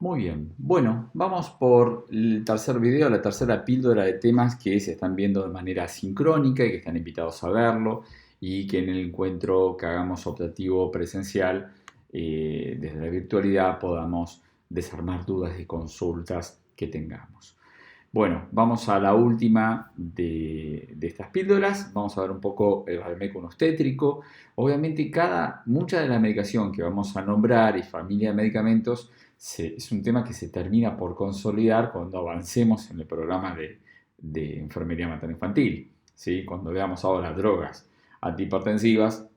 Muy bien. Bueno, vamos por el tercer video, la tercera píldora de temas que se están viendo de manera sincrónica y que están invitados a verlo y que en el encuentro que hagamos optativo presencial desde la virtualidad podamos desarmar dudas y consultas que tengamos. Bueno, vamos a la última de estas píldoras. Vamos a ver un poco el vádemecum obstétrico. Obviamente, mucha de la medicación que vamos a nombrar y familia de medicamentos es un tema que se termina por consolidar cuando avancemos en el programa de enfermería materno-infantil. ¿Sí? Cuando veamos ahora drogas antihipertensivas,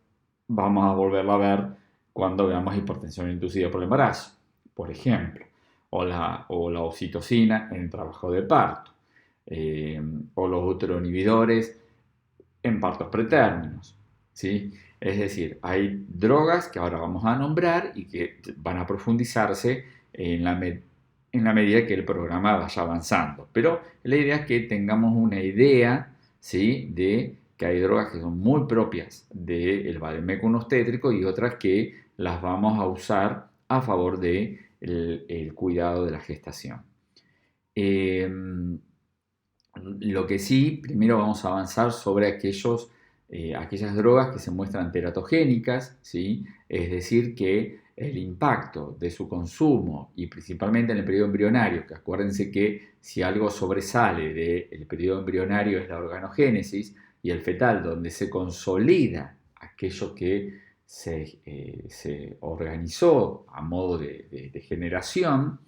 vamos a volverla a ver cuando veamos hipertensión inducida por el embarazo, por ejemplo o la oxitocina en el trabajo de parto, o los uteroinhibidores en partos pretérminos. ¿Sí? Es decir, hay drogas que ahora vamos a nombrar y que van a profundizarse en la medida que el programa vaya avanzando. Pero la idea es que tengamos una idea, ¿sí?, de que hay drogas que son muy propias del vádemecum obstétrico y otras que las vamos a usar a favor de el cuidado de la gestación. Eh, lo que sí, primero vamos a avanzar sobre aquellas drogas que se muestran teratogénicas, ¿sí? Es decir, que el impacto de su consumo y principalmente en el periodo embrionario, que acuérdense que si algo sobresale del periodo embrionario es la organogénesis y el fetal, donde se consolida aquello que se organizó a modo de generación,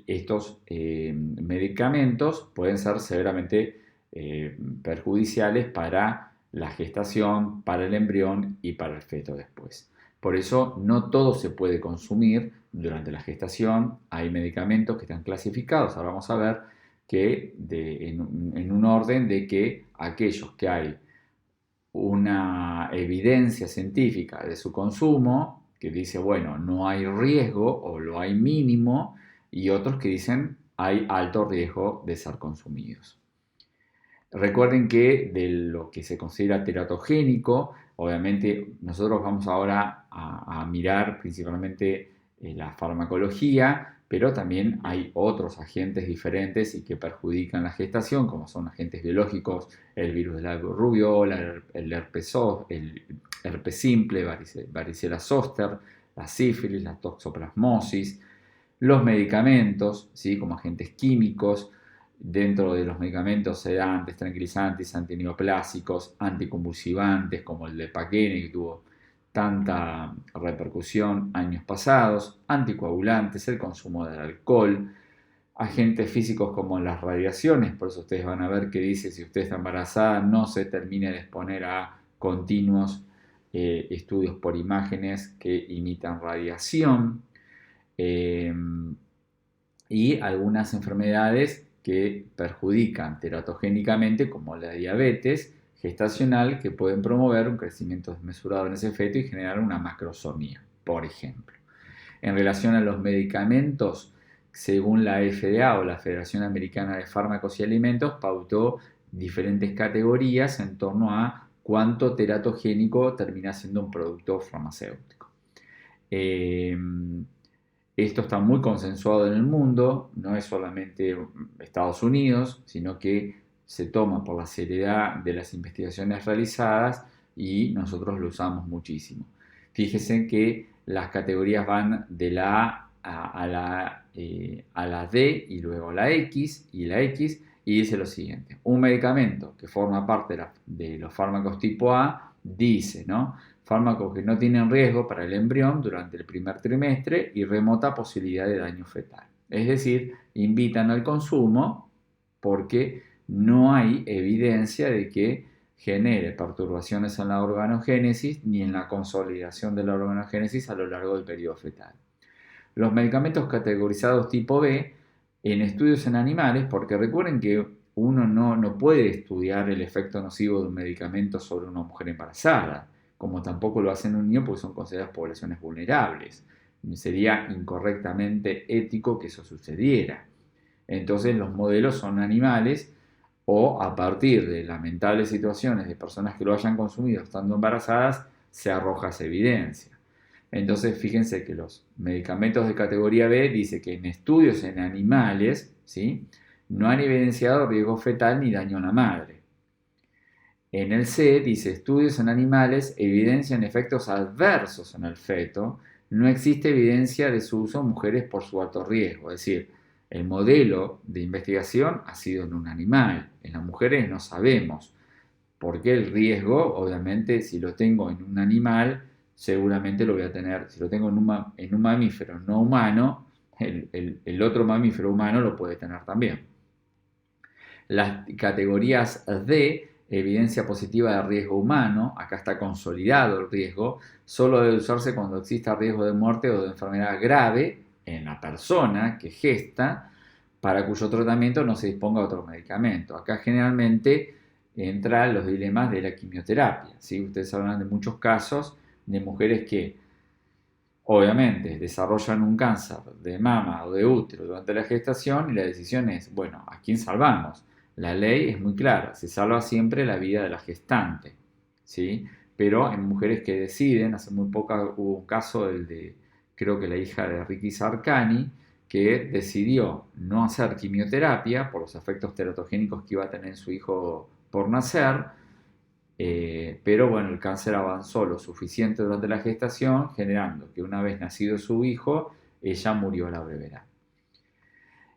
estos medicamentos pueden ser severamente perjudiciales para la gestación, para el embrión y para el feto después. Por eso no todo se puede consumir durante la gestación. Hay medicamentos que están clasificados. Ahora vamos a ver que en un orden de que aquellos que hay una evidencia científica de su consumo que dice, bueno, no hay riesgo o lo hay mínimo, y otros que dicen hay alto riesgo de ser consumidos. Recuerden que de lo que se considera teratogénico, obviamente nosotros vamos ahora a mirar principalmente la farmacología, pero también hay otros agentes diferentes y que perjudican la gestación, como son agentes biológicos, el virus de la rubiola, el herpes simple, varicela zoster, la sífilis, la toxoplasmosis, los medicamentos, ¿sí?, como agentes químicos. Dentro de los medicamentos sedantes, tranquilizantes, antineoplásicos, anticonvulsivantes como el de Paquene, que tuvo tanta repercusión años pasados, anticoagulantes, el consumo del alcohol, agentes físicos como las radiaciones. Por eso ustedes van a ver que dice, si usted está embarazada, no se termine de exponer a continuos estudios por imágenes que imitan radiación. Eh, y algunas enfermedades que perjudican teratogénicamente, como la diabetes gestacional, que pueden promover un crecimiento desmesurado en ese feto y generar una macrosomía, por ejemplo. En relación a los medicamentos, según la FDA o la Federación Americana de Fármacos y Alimentos, pautó diferentes categorías en torno a cuánto teratogénico termina siendo un producto farmacéutico. Esto está muy consensuado en el mundo, no es solamente Estados Unidos, sino que se toma por la seriedad de las investigaciones realizadas y nosotros lo usamos muchísimo. Fíjense que las categorías van de la A a la D y luego la X y la X, y dice lo siguiente: un medicamento que forma parte de los fármacos tipo A dice, ¿no?, fármacos que no tienen riesgo para el embrión durante el primer trimestre y remota posibilidad de daño fetal. Es decir, invitan al consumo porque no hay evidencia de que genere perturbaciones en la organogénesis ni en la consolidación de la organogénesis a lo largo del periodo fetal. Los medicamentos categorizados tipo B en estudios en animales, porque recuerden que uno no puede estudiar el efecto nocivo de un medicamento sobre una mujer embarazada, como tampoco lo hacen un niño porque son consideradas poblaciones vulnerables. Sería incorrectamente ético que eso sucediera. Entonces los modelos son animales o a partir de lamentables situaciones de personas que lo hayan consumido estando embarazadas, se arroja esa evidencia. Entonces, fíjense que los medicamentos de categoría B dice que en estudios en animales, ¿sí?, no han evidenciado riesgo fetal ni daño a la madre. En el C dice estudios en animales evidencian efectos adversos en el feto. No existe evidencia de su uso en mujeres por su alto riesgo. Es decir, el modelo de investigación ha sido en un animal. En las mujeres no sabemos. Porque el riesgo, obviamente, si lo tengo en un animal, seguramente lo voy a tener. Si lo tengo en un mamífero no humano, el otro mamífero humano lo puede tener también. Las categorías D, evidencia positiva de riesgo humano, acá está consolidado el riesgo, solo debe usarse cuando exista riesgo de muerte o de enfermedad grave en la persona que gesta, para cuyo tratamiento no se disponga otro medicamento. Acá generalmente entran los dilemas de la quimioterapia, ¿sí? Ustedes hablan de muchos casos de mujeres que obviamente desarrollan un cáncer de mama o de útero durante la gestación y la decisión es, bueno, ¿a quién salvamos? La ley es muy clara, se salva siempre la vida de la gestante, ¿sí? Pero en mujeres que deciden, hace muy poco hubo un caso, el de, creo que la hija de Ricky Sarkani, que decidió no hacer quimioterapia por los efectos teratogénicos que iba a tener su hijo por nacer, pero bueno, el cáncer avanzó lo suficiente durante la gestación, generando que una vez nacido su hijo, ella murió a la brevedad.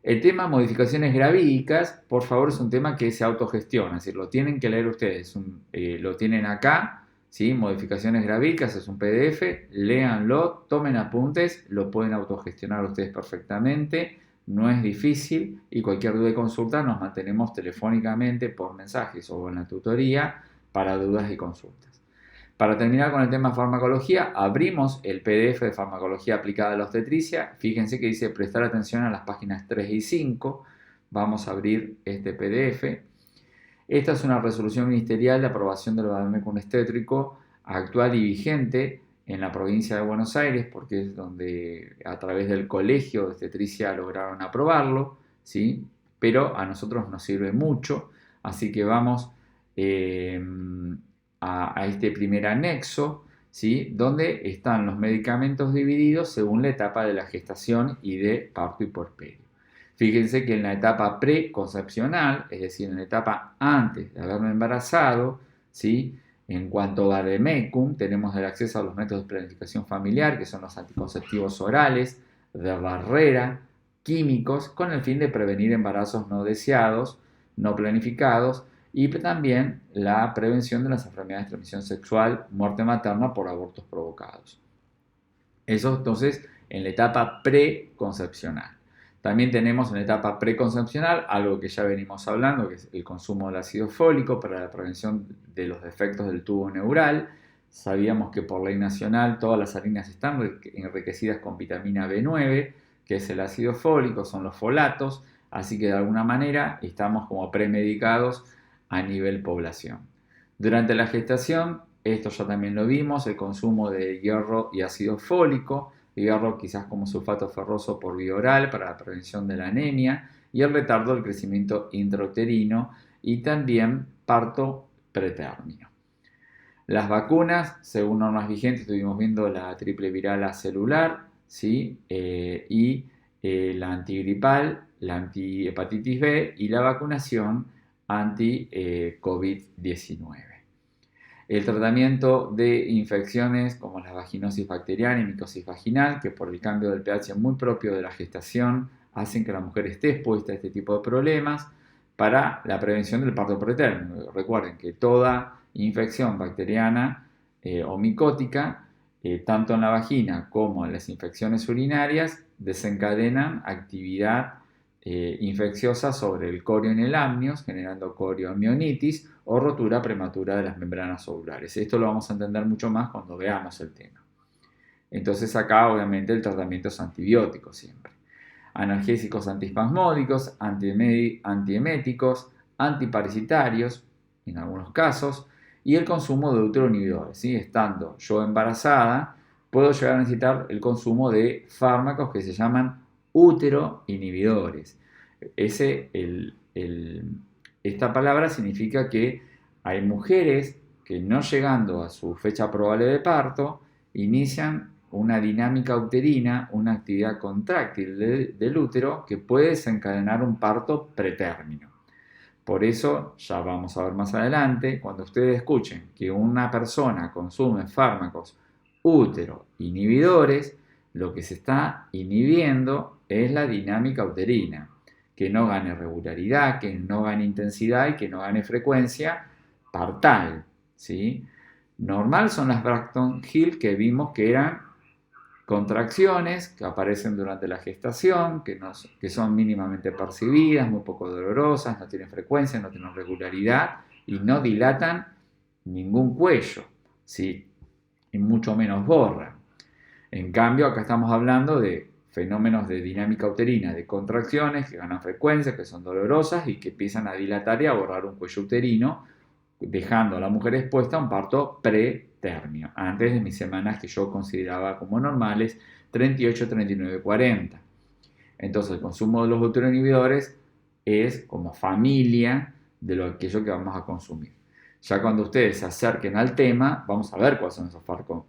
El tema modificaciones gravídicas, por favor, es un tema que se autogestiona, es decir, lo tienen que leer ustedes, lo tienen acá, ¿sí? Modificaciones gravídicas es un PDF, léanlo, tomen apuntes, lo pueden autogestionar ustedes perfectamente, no es difícil y cualquier duda y consulta nos mantenemos telefónicamente por mensajes o en la tutoría para dudas y consultas. Para terminar con el tema farmacología, abrimos el PDF de farmacología aplicada a la obstetricia. Fíjense que dice prestar atención a las páginas 3 y 5. Vamos a abrir este PDF. Esta es una resolución ministerial de aprobación del vádemecum obstétrico actual y vigente en la provincia de Buenos Aires, porque es donde a través del colegio de obstetricia lograron aprobarlo, ¿sí? Pero a nosotros nos sirve mucho, así que vamos a este primer anexo, ¿sí?, donde están los medicamentos divididos según la etapa de la gestación y de parto y puerperio. Fíjense que en la etapa preconcepcional, es decir, en la etapa antes de haberme embarazado, ¿sí?, en cuanto a vádemecum, tenemos el acceso a los métodos de planificación familiar, que son los anticonceptivos orales, de barrera, químicos, con el fin de prevenir embarazos no deseados, no planificados, y también la prevención de las enfermedades de transmisión sexual, muerte materna por abortos provocados. Eso entonces en la etapa preconcepcional. También tenemos en la etapa preconcepcional algo que ya venimos hablando, que es el consumo del ácido fólico para la prevención de los defectos del tubo neural. Sabíamos que por ley nacional todas las harinas están enriquecidas con vitamina B9, que es el ácido fólico, son los folatos, así que de alguna manera estamos como premedicados a nivel población. Durante la gestación, esto ya también lo vimos, el consumo de hierro y ácido fólico, hierro quizás como sulfato ferroso por vía oral para la prevención de la anemia y el retardo del crecimiento intrauterino y también parto pretérmino. Las vacunas, según normas vigentes, estuvimos viendo la triple viral acelular, ¿sí?, y la antigripal, la antihepatitis B y la vacunación anti-COVID-19. El tratamiento de infecciones como la vaginosis bacteriana y micosis vaginal, que por el cambio del pH muy propio de la gestación hacen que la mujer esté expuesta a este tipo de problemas, para la prevención del parto pretérmino. Recuerden que toda infección bacteriana o micótica, tanto en la vagina como en las infecciones urinarias, desencadenan actividad infecciosa sobre el corio en el amnios, generando corioamionitis o rotura prematura de las membranas ovulares. Esto lo vamos a entender mucho más cuando veamos el tema. Entonces acá obviamente el tratamiento es antibiótico siempre. Analgésicos antiespasmódicos, antieméticos, antiparasitarios en algunos casos y el consumo de uteroinhibidores, ¿sí? Estando yo embarazada, puedo llegar a necesitar el consumo de fármacos que se llaman uteroinhibidores. Esta palabra significa que hay mujeres que no llegando a su fecha probable de parto inician una dinámica uterina, una actividad contráctil del útero que puede desencadenar un parto pretérmino. Por eso, ya vamos a ver más adelante, cuando ustedes escuchen que una persona consume fármacos útero inhibidores, lo que se está inhibiendo es la dinámica uterina, que no gane regularidad, que no gane intensidad y que no gane frecuencia partal, ¿sí? Normal son las Braxton Hill que vimos que eran contracciones que aparecen durante la gestación, que son mínimamente percibidas, muy poco dolorosas, no tienen frecuencia, no tienen regularidad y no dilatan ningún cuello, ¿sí? Y mucho menos borran. En cambio, acá estamos hablando de fenómenos de dinámica uterina, de contracciones que ganan frecuencia, que son dolorosas y que empiezan a dilatar y a borrar un cuello uterino, dejando a la mujer expuesta a un parto pretérmino, antes de mis semanas que yo consideraba como normales, 38, 39, 40. Entonces, el consumo de los uteroinhibidores es como familia de lo aquello que vamos a consumir. Ya cuando ustedes se acerquen al tema, vamos a ver cuáles son esos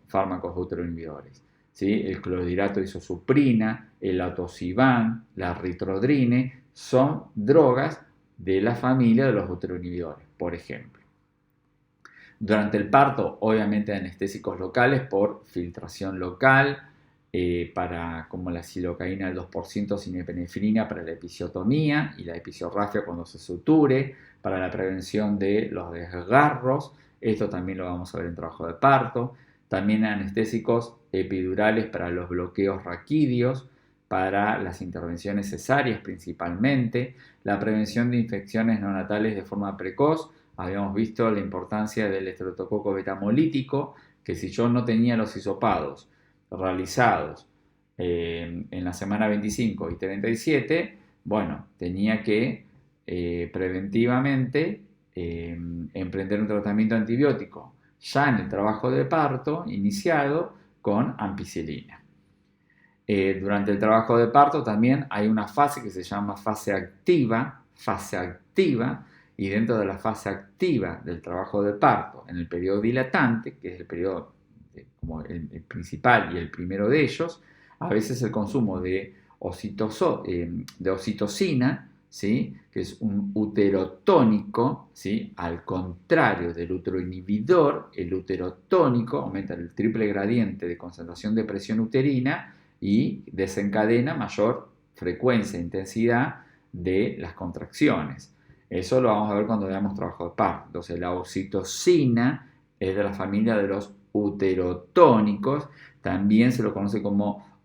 fármacos uteroinhibidores. ¿Sí? El clorhidrato de isosuprina, el atosiban, la ritrodrine, son drogas de la familia de los uteroinhibidores, por ejemplo. Durante el parto, obviamente anestésicos locales por filtración local, como la silocaína del 2% sin epinefrina para la episiotomía y la episiotrafia cuando se suture, para la prevención de los desgarros, esto también lo vamos a ver en trabajo de parto. También anestésicos epidurales para los bloqueos raquídeos, para las intervenciones cesáreas principalmente, la prevención de infecciones neonatales de forma precoz. Habíamos visto la importancia del estreptococo betamolítico, que si yo no tenía los hisopados realizados en la semana 25 y 37, bueno, tenía que preventivamente emprender un tratamiento antibiótico ya en el trabajo de parto iniciado con ampicilina. Durante el trabajo de parto también hay una fase que se llama fase activa, y dentro de la fase activa del trabajo de parto, en el periodo dilatante, que es el periodo como el principal y el primero de ellos, a veces el consumo de oxitocina, ¿sí? Que es un uterotónico, ¿sí? Al contrario del uteroinhibidor, el uterotónico aumenta el triple gradiente de concentración de presión uterina y desencadena mayor frecuencia e intensidad de las contracciones. Eso lo vamos a ver cuando veamos trabajo de parto. Entonces, la oxitocina es de la familia de los uterotónicos. También se lo conoce como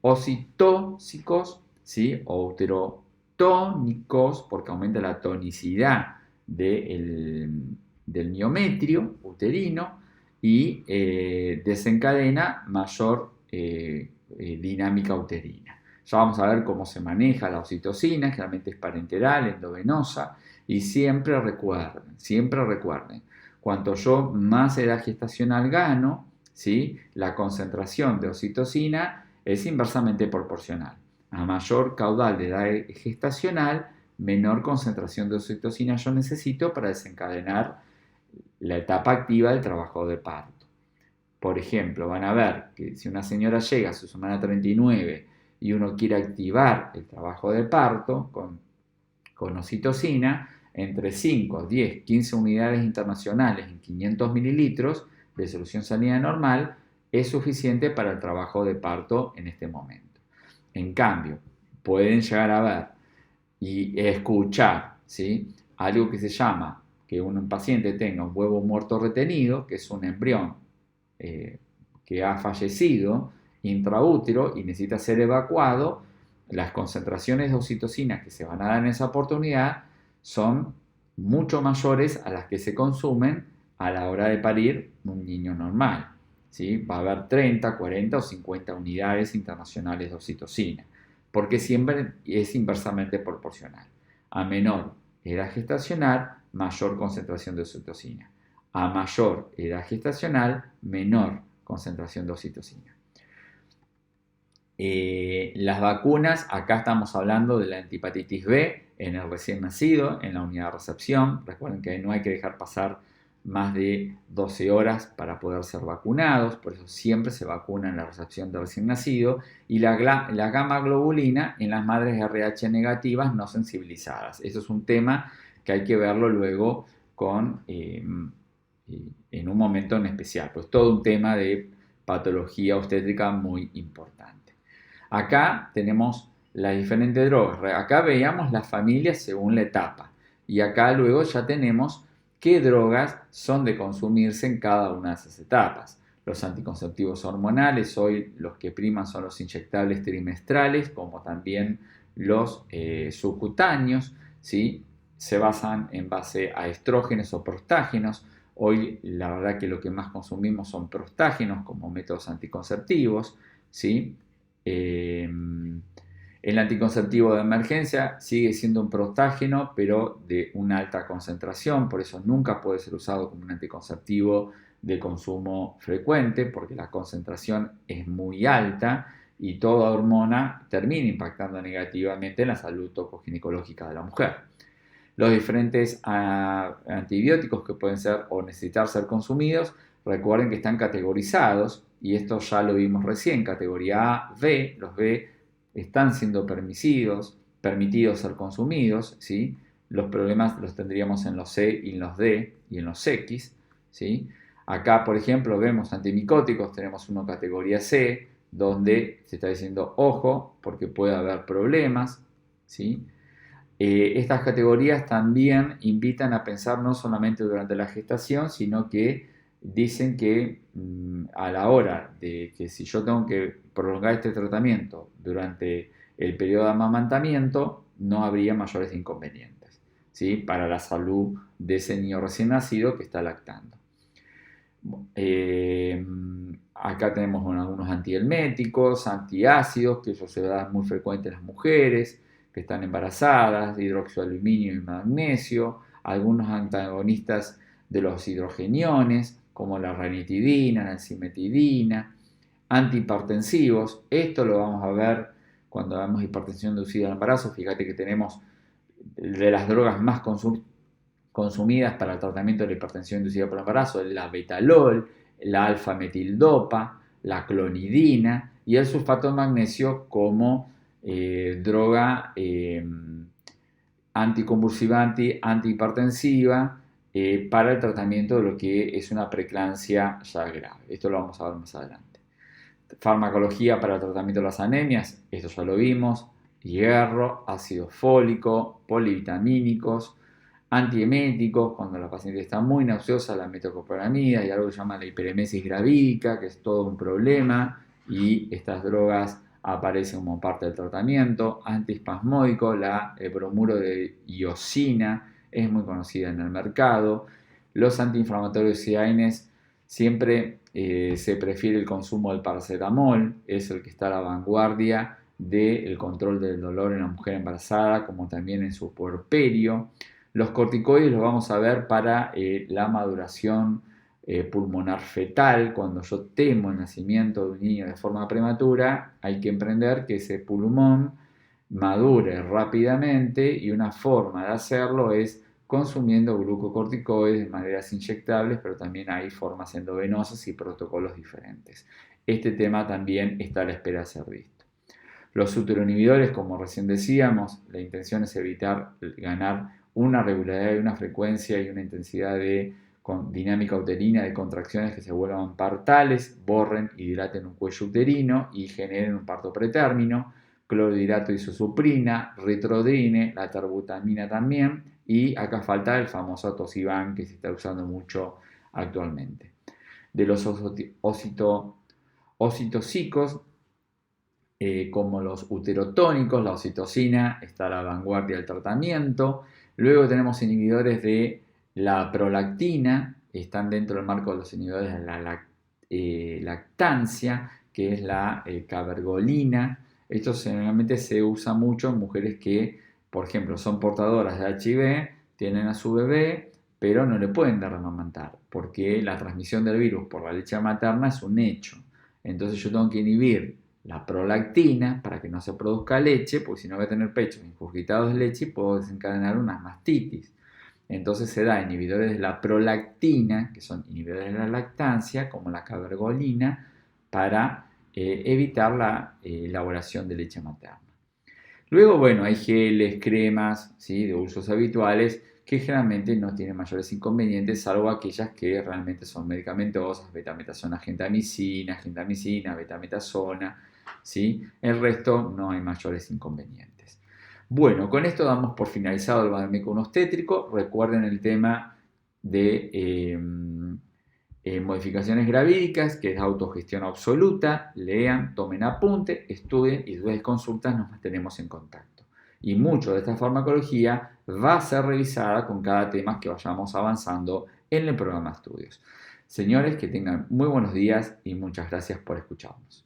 ocitóxicos, ¿sí? O uterotónicos, porque aumenta la tonicidad del miometrio uterino y desencadena mayor dinámica uterina. Ya vamos a ver cómo se maneja la oxitocina, generalmente es parenteral, endovenosa, y siempre recuerden, cuanto yo más edad gestacional gano, ¿sí? La concentración de oxitocina es inversamente proporcional. A mayor caudal de edad gestacional, menor concentración de oxitocina yo necesito para desencadenar la etapa activa del trabajo de parto. Por ejemplo, van a ver que si una señora llega a su semana 39 y uno quiere activar el trabajo de parto con oxitocina, entre 5, 10, 15 unidades internacionales en 500 mililitros de solución salina normal es suficiente para el trabajo de parto en este momento. En cambio, pueden llegar a ver y escuchar, ¿sí? Algo que se llama que un paciente tenga un huevo muerto retenido, que es un embrión que ha fallecido intraútero y necesita ser evacuado. Las concentraciones de oxitocina que se van a dar en esa oportunidad son mucho mayores a las que se consumen a la hora de parir un niño normal, ¿sí? Va a haber 30, 40 o 50 unidades internacionales de oxitocina, porque siempre es inversamente proporcional. A menor edad gestacional, mayor concentración de oxitocina. A mayor edad gestacional, menor concentración de oxitocina. Las vacunas, acá estamos hablando de la antihepatitis B en el recién nacido, en la unidad de recepción. Recuerden que no hay que dejar pasar más de 12 horas para poder ser vacunados, por eso siempre se vacuna en la recepción del recién nacido, y la gamma globulina en las madres RH negativas no sensibilizadas. Eso es un tema que hay que verlo luego en un momento en especial, pues todo un tema de patología obstétrica muy importante. Acá tenemos las diferentes drogas. Acá veíamos las familias según la etapa. Y acá luego ya tenemos qué drogas son de consumirse en cada una de esas etapas. Los anticonceptivos hormonales, hoy los que priman son los inyectables trimestrales, como también los subcutáneos, ¿sí? Se basan en base a estrógenos o prostágenos. Hoy la verdad que lo que más consumimos son prostágenos como métodos anticonceptivos, ¿sí? El anticonceptivo de emergencia sigue siendo un prostágeno, pero de una alta concentración, por eso nunca puede ser usado como un anticonceptivo de consumo frecuente, porque la concentración es muy alta y toda hormona termina impactando negativamente en la salud tocoginecológica de la mujer. Los diferentes antibióticos que pueden ser o necesitar ser consumidos, recuerden que están categorizados, y esto ya lo vimos recién, categoría A, B, los B están siendo permitidos ser consumidos, ¿sí? Los problemas los tendríamos en los C y en los D y en los X, ¿sí? Acá, por ejemplo, vemos antimicóticos, tenemos uno categoría C, donde se está diciendo ojo, porque puede haber problemas, ¿sí? Estas categorías también invitan a pensar no solamente durante la gestación, sino que dicen que a la hora de que si yo tengo que prolongar este tratamiento durante el periodo de amamantamiento, no habría mayores inconvenientes, ¿sí? Para la salud de ese niño recién nacido que está lactando. Eh, Acá tenemos algunos antihelméticos, antiácidos, que eso se da muy frecuente en las mujeres que están embarazadas, hidróxido de aluminio y magnesio, algunos antagonistas de los hidrogeniones, como la ranitidina, la encimetidina, antihipertensivos. Esto lo vamos a ver cuando hagamos hipertensión inducida al embarazo. Fíjate que tenemos de las drogas más consumidas para el tratamiento de la hipertensión inducida por el embarazo, la betalol, la alfa-metildopa, la clonidina y el sulfato de magnesio como droga anticonvulsivante, antihipertensiva para el tratamiento de lo que es una preeclampsia ya grave. Esto lo vamos a ver más adelante. Farmacología para el tratamiento de las anemias, esto ya lo vimos, hierro, ácido fólico, polivitamínicos, antieméticos, cuando la paciente está muy nauseosa, la metoclopramida y algo que se llama la hiperemesis gravídica, que es todo un problema, y estas drogas aparecen como parte del tratamiento. Antiespasmódico, el bromuro de iosina es muy conocida en el mercado. Los antiinflamatorios y AINES siempre se prefiere el consumo del paracetamol, es el que está a la vanguardia del control del dolor en la mujer embarazada, como también en su puerperio. Los corticoides los vamos a ver para la maduración pulmonar fetal. Cuando yo temo el nacimiento de un niño de forma prematura, hay que emprender que ese pulmón madure rápidamente y una forma de hacerlo es consumiendo glucocorticoides de maneras inyectables, pero también hay formas endovenosas y protocolos diferentes. Este tema también está a la espera de ser visto. Los uteroinhibidores, como recién decíamos, la intención es evitar ganar una regularidad y una frecuencia y una intensidad de dinámica uterina de contracciones que se vuelvan partales, borren y dilaten un cuello uterino y generen un parto pretérmino. Clorhidrato de isosuprina, ritrodrine, la terbutamina también, y acá falta el famoso Tosiban que se está usando mucho actualmente. De los ocitocicos, como los uterotónicos, la oxitocina está a la vanguardia del tratamiento. Luego tenemos inhibidores de la prolactina, están dentro del marco de los inhibidores de la lactancia, que es la cabergolina. Esto generalmente se usa mucho en mujeres que, por ejemplo, son portadoras de HIV, tienen a su bebé, pero no le pueden dar a amamantar, porque la transmisión del virus por la leche materna es un hecho. Entonces yo tengo que inhibir la prolactina para que no se produzca leche, porque si no voy a tener pechos ingurgitados de leche y puedo desencadenar una mastitis. Entonces se da inhibidores de la prolactina, que son inhibidores de la lactancia, como la cabergolina, para evitar la elaboración de leche materna. Luego, bueno, hay geles, cremas, ¿sí?, de usos habituales que generalmente no tienen mayores inconvenientes, salvo aquellas que realmente son medicamentosas, betametasona, gentamicina, betametasona, ¿sí? El resto no hay mayores inconvenientes. Bueno, con esto damos por finalizado el vádemecum obstétrico. Recuerden el tema de modificaciones gravídicas, que es autogestión absoluta. Lean, tomen apunte, estudien y dudas y consultas nos mantenemos en contacto. Y mucho de esta farmacología va a ser revisada con cada tema que vayamos avanzando en el programa de estudios. Señores, que tengan muy buenos días y muchas gracias por escucharnos.